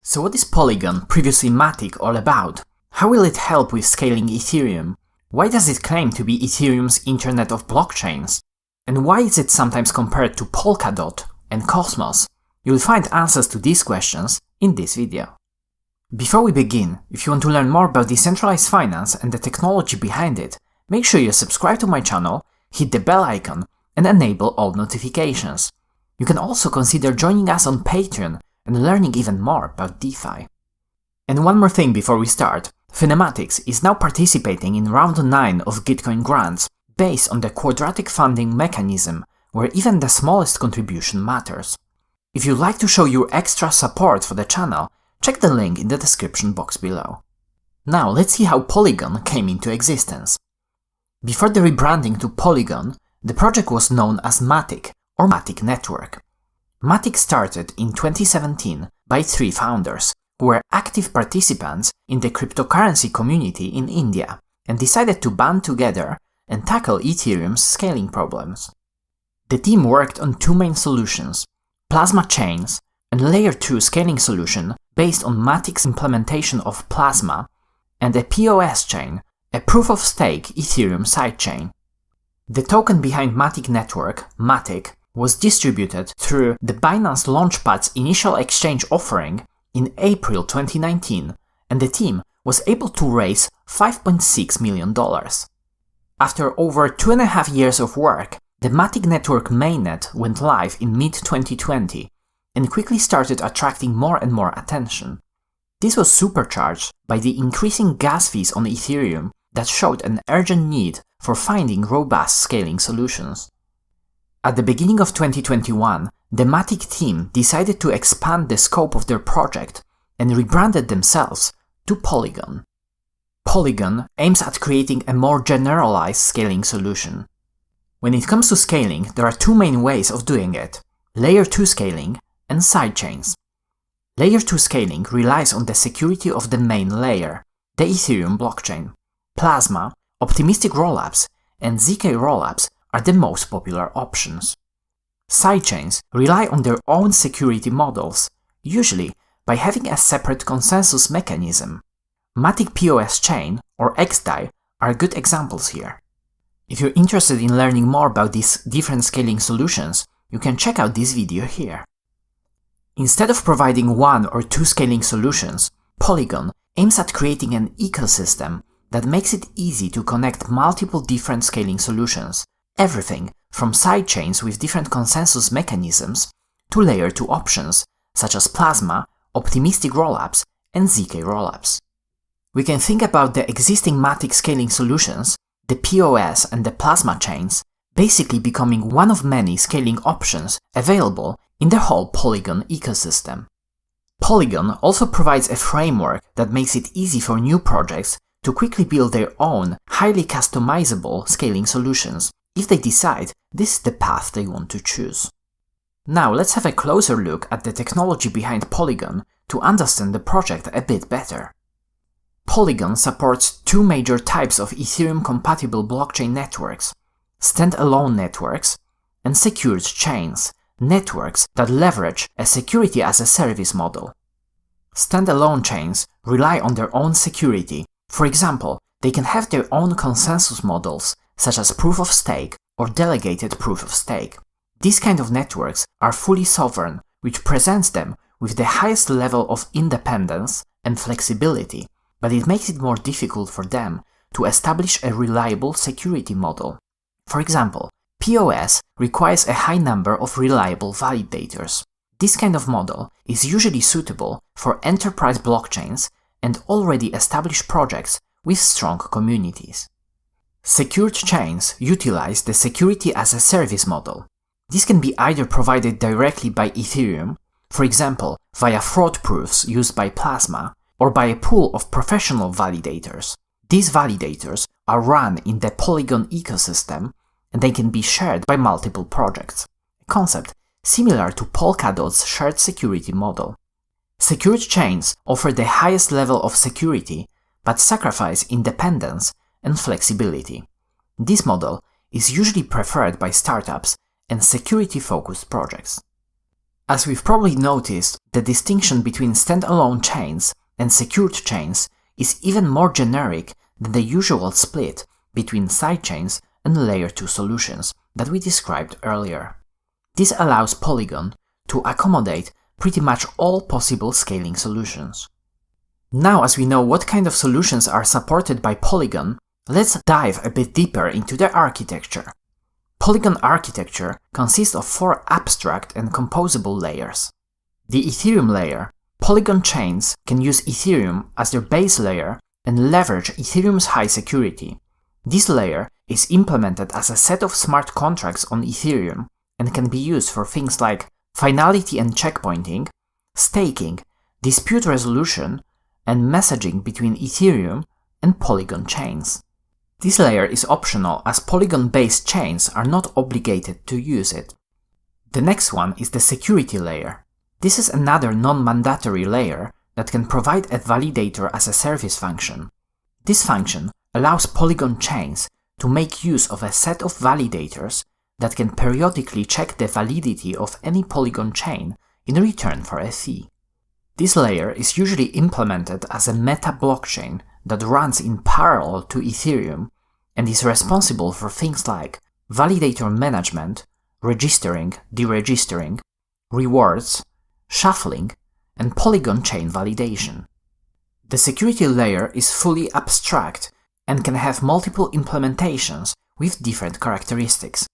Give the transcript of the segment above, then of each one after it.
So what is Polygon, previously MATIC, all about? How will it help with scaling Ethereum? Why does it claim to be Ethereum's Internet of Blockchains? And why is it sometimes compared to Polkadot and Cosmos? You'll find answers to these questions in this video. Before we begin, if you want to learn more about decentralized finance and the technology behind it, make sure you subscribe to my channel, hit the bell icon, and enable all notifications. You can also consider joining us on Patreon and learning even more about DeFi. And one more thing before we start, Finematics is now participating in round 9 of Gitcoin grants based on the quadratic funding mechanism where even the smallest contribution matters. If you'd like to show your extra support for the channel, check the link in the description box below. Now let's see how Polygon came into existence. Before the rebranding to Polygon, the project was known as MATIC or MATIC Network. MATIC started in 2017 by 3 founders who were active participants in the cryptocurrency community in India and decided to band together and tackle Ethereum's scaling problems. The team worked on 2 main solutions, Plasma chains and Layer 2 scaling solution based on MATIC's implementation of Plasma, and a POS chain, a proof-of-stake Ethereum sidechain. The token behind MATIC Network, MATIC, was distributed through the Binance Launchpad's initial exchange offering in April 2019, and the team was able to raise $5.6 million. After over 2.5 years of work, the MATIC Network mainnet went live in mid-2020 and quickly started attracting more and more attention. This was supercharged by the increasing gas fees on Ethereum that showed an urgent need for finding robust scaling solutions. At the beginning of 2021, the MATIC team decided to expand the scope of their project and rebranded themselves to Polygon. Polygon aims at creating a more generalized scaling solution. When it comes to scaling, there are 2 main ways of doing it: Layer 2 scaling and sidechains. Layer 2 scaling relies on the security of the main layer, the Ethereum blockchain. Plasma, optimistic rollups, and ZK rollups are the most popular options. Sidechains rely on their own security models, usually by having a separate consensus mechanism. MATIC POS chain or XDAI are good examples here. If you're interested in learning more about these different scaling solutions, you can check out this video here. Instead of providing 1 or 2 scaling solutions, Polygon aims at creating an ecosystem that makes it easy to connect multiple different scaling solutions, everything from sidechains with different consensus mechanisms to Layer 2 options, such as Plasma, optimistic rollups, and ZK rollups. We can think about the existing MATIC scaling solutions, the POS and the Plasma chains, basically becoming one of many scaling options available in the whole Polygon ecosystem. Polygon also provides a framework that makes it easy for new projects to quickly build their own, highly customizable scaling solutions if they decide this is the path they want to choose. Now let's have a closer look at the technology behind Polygon to understand the project a bit better. Polygon supports 2 major types of Ethereum-compatible blockchain networks: standalone networks and secured chains, networks that leverage a security-as-a-service model. Standalone chains rely on their own security. For example, they can have their own consensus models, such as proof-of-stake or delegated proof-of-stake. These kind of networks are fully sovereign, which presents them with the highest level of independence and flexibility, but it makes it more difficult for them to establish a reliable security model. For example, POS requires a high number of reliable validators. This kind of model is usually suitable for enterprise blockchains and already established projects with strong communities. Secured chains utilize the security-as-a-service model. This can be either provided directly by Ethereum, for example via fraud proofs used by Plasma, or by a pool of professional validators. These validators are run in the Polygon ecosystem and they can be shared by multiple projects, a concept similar to Polkadot's shared security model. Secured chains offer the highest level of security but sacrifice independence and flexibility. This model is usually preferred by startups and security-focused projects. As we've probably noticed, the distinction between standalone chains and secured chains is even more generic than the usual split between sidechains and Layer 2 solutions that we described earlier. This allows Polygon to accommodate pretty much all possible scaling solutions. Now, as we know what kind of solutions are supported by Polygon, let's dive a bit deeper into the architecture. Polygon architecture consists of 4 abstract and composable layers. The Ethereum layer. Polygon chains can use Ethereum as their base layer and leverage Ethereum's high security. This layer is implemented as a set of smart contracts on Ethereum and can be used for things like finality and checkpointing, staking, dispute resolution, and messaging between Ethereum and Polygon chains. This layer is optional as Polygon-based chains are not obligated to use it. The next one is the security layer. This is another non-mandatory layer that can provide a validator as a service function. This function allows Polygon chains to make use of a set of validators that can periodically check the validity of any Polygon chain in return for a fee. This layer is usually implemented as a meta blockchain that runs in parallel to Ethereum and is responsible for things like validator management, registering, deregistering, rewards, shuffling, and Polygon chain validation. The security layer is fully abstract and can have multiple implementations with different characteristics.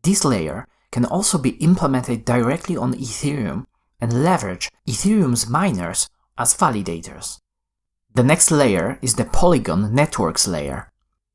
This layer can also be implemented directly on Ethereum and leverage Ethereum's miners as validators. The next layer is the Polygon networks layer.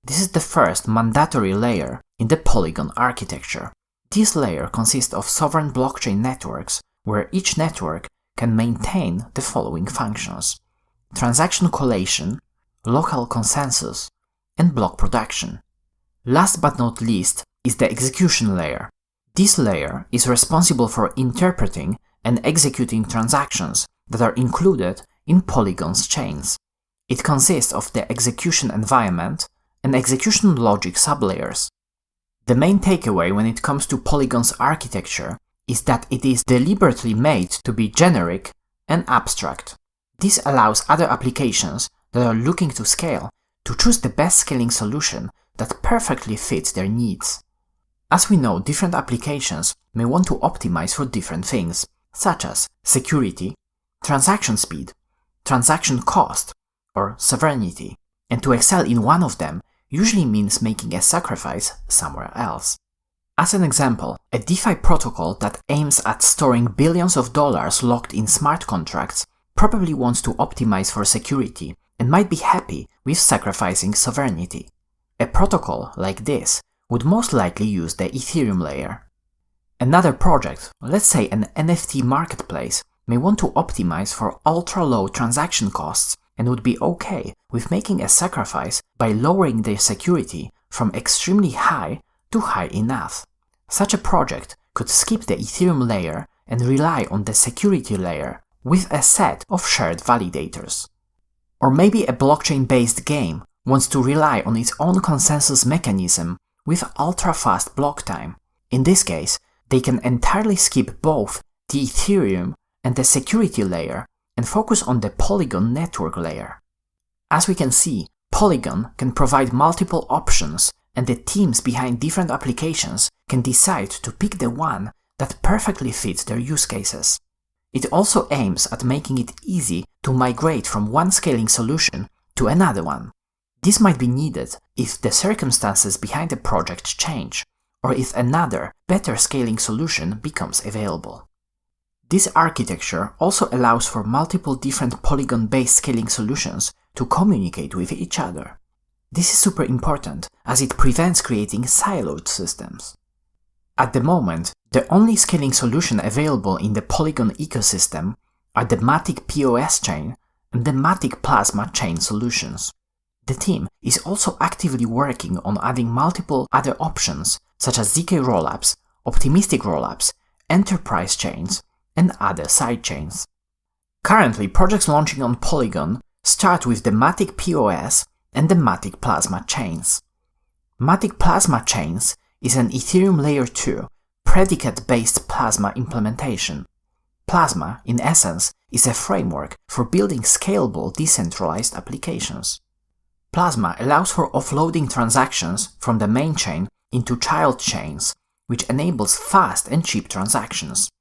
This is the first mandatory layer in the Polygon architecture. This layer consists of sovereign blockchain networks, where each network can maintain the following functions: transaction collation, local consensus, and block production. Last but not least is the execution layer. This layer is responsible for interpreting and executing transactions that are included in Polygon's chains. It consists of the execution environment and execution logic sublayers. The main takeaway when it comes to Polygon's architecture is that it is deliberately made to be generic and abstract. This allows other applications that are looking to scale to choose the best scaling solution that perfectly fits their needs. As we know, different applications may want to optimize for different things, such as security, transaction speed, transaction cost, or sovereignty, and to excel in one of them usually means making a sacrifice somewhere else. As an example, a DeFi protocol that aims at storing billions of dollars locked in smart contracts probably wants to optimize for security and might be happy with sacrificing sovereignty. A protocol like this would most likely use the Ethereum layer. Another project, let's say an NFT marketplace, may want to optimize for ultra-low transaction costs and would be okay with making a sacrifice by lowering their security from extremely high to high enough. Such a project could skip the Ethereum layer and rely on the security layer with a set of shared validators. Or maybe a blockchain-based game wants to rely on its own consensus mechanism with ultra-fast block time. In this case, they can entirely skip both the Ethereum and the security layer and focus on the Polygon network layer. As we can see, Polygon can provide multiple options, and the teams behind different applications can decide to pick the one that perfectly fits their use cases. It also aims at making it easy to migrate from one scaling solution to another one. This might be needed if the circumstances behind a project change, or if another, better scaling solution becomes available. This architecture also allows for multiple different Polygon-based scaling solutions to communicate with each other. This is super important, as it prevents creating siloed systems. At the moment, the only scaling solution available in the Polygon ecosystem are the MATIC POS chain and the MATIC Plasma chain solutions. The team is also actively working on adding multiple other options, such as ZK rollups, optimistic rollups, enterprise chains, and other sidechains. Currently, projects launching on Polygon start with the MATIC POS and the MATIC Plasma chains. MATIC Plasma chains is an Ethereum Layer 2 predicate-based Plasma implementation. Plasma, in essence, is a framework for building scalable decentralized applications. Plasma allows for offloading transactions from the main chain into child chains, which enables fast and cheap transactions.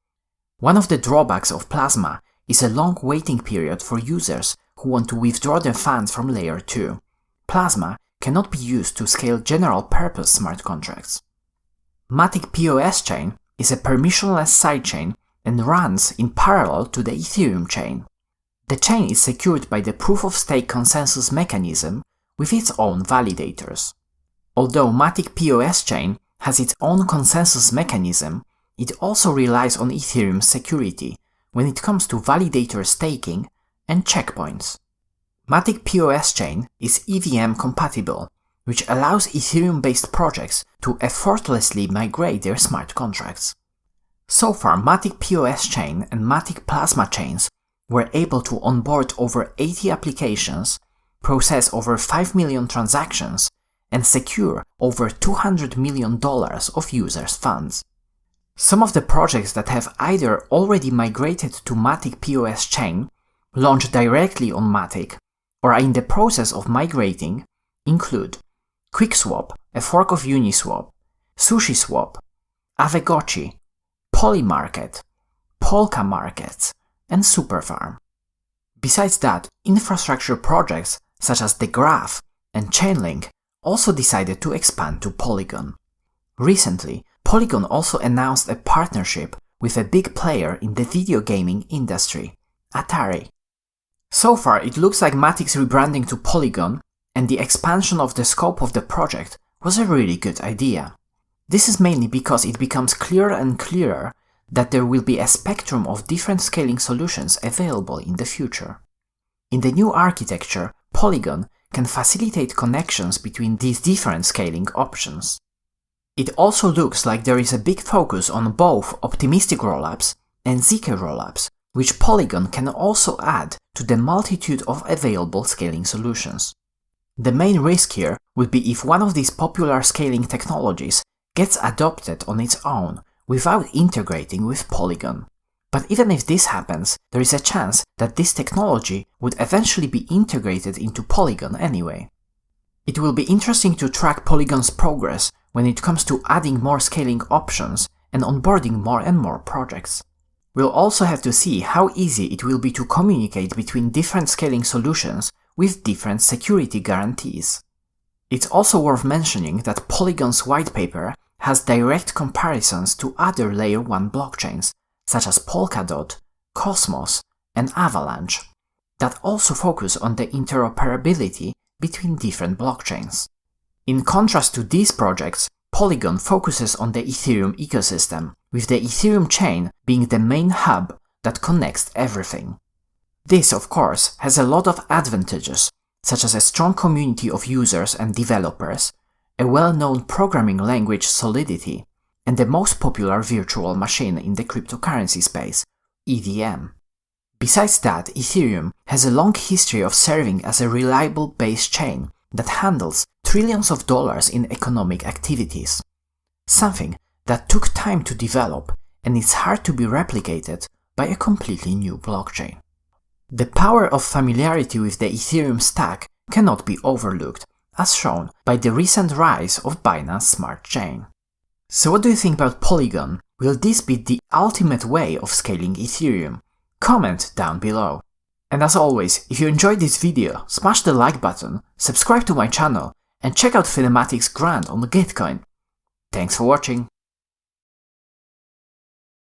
One of the drawbacks of Plasma is a long waiting period for users who want to withdraw their funds from Layer 2. Plasma cannot be used to scale general-purpose smart contracts. MATIC POS chain is a permissionless sidechain and runs in parallel to the Ethereum chain. The chain is secured by the proof-of-stake consensus mechanism with its own validators. Although MATIC POS chain has its own consensus mechanism, it also relies on Ethereum's security when it comes to validator staking and checkpoints. MATIC POS chain is EVM compatible, which allows Ethereum-based projects to effortlessly migrate their smart contracts. So far, MATIC POS chain and MATIC Plasma chains were able to onboard over 80 applications, process over 5 million transactions, and secure over $200 million of users' funds. Some of the projects that have either already migrated to MATIC POS chain, launched directly on MATIC, or are in the process of migrating include QuickSwap, a fork of Uniswap, SushiSwap, Avegochi, Polymarket, Polka Markets, and Superfarm. Besides that, infrastructure projects such as The Graph and Chainlink also decided to expand to Polygon. Recently, Polygon also announced a partnership with a big player in the video gaming industry, Atari. So far, it looks like MATIC's rebranding to Polygon and the expansion of the scope of the project was a really good idea. This is mainly because it becomes clearer and clearer that there will be a spectrum of different scaling solutions available in the future. In the new architecture, Polygon can facilitate connections between these different scaling options. It also looks like there is a big focus on both optimistic rollups and ZK rollups, which Polygon can also add to the multitude of available scaling solutions. The main risk here would be if one of these popular scaling technologies gets adopted on its own without integrating with Polygon. But even if this happens, there is a chance that this technology would eventually be integrated into Polygon anyway. It will be interesting to track Polygon's progress when it comes to adding more scaling options and onboarding more and more projects. We'll also have to see how easy it will be to communicate between different scaling solutions with different security guarantees. It's also worth mentioning that Polygon's white paper has direct comparisons to other Layer 1 blockchains, such as Polkadot, Cosmos, and Avalanche, that also focus on the interoperability between different blockchains. In contrast to these projects, Polygon focuses on the Ethereum ecosystem, with the Ethereum chain being the main hub that connects everything. This, of course, has a lot of advantages, such as a strong community of users and developers, a well-known programming language Solidity, and the most popular virtual machine in the cryptocurrency space, EVM. Besides that, Ethereum has a long history of serving as a reliable base chain that handles trillions of dollars in economic activities, something that took time to develop and is hard to be replicated by a completely new blockchain. The power of familiarity with the Ethereum stack cannot be overlooked, as shown by the recent rise of Binance Smart Chain. So what do you think about Polygon? Will this be the ultimate way of scaling Ethereum? Comment down below. And as always, if you enjoyed this video, smash the like button, subscribe to my channel, and check out Finematic's grant on Gitcoin. Thanks for watching.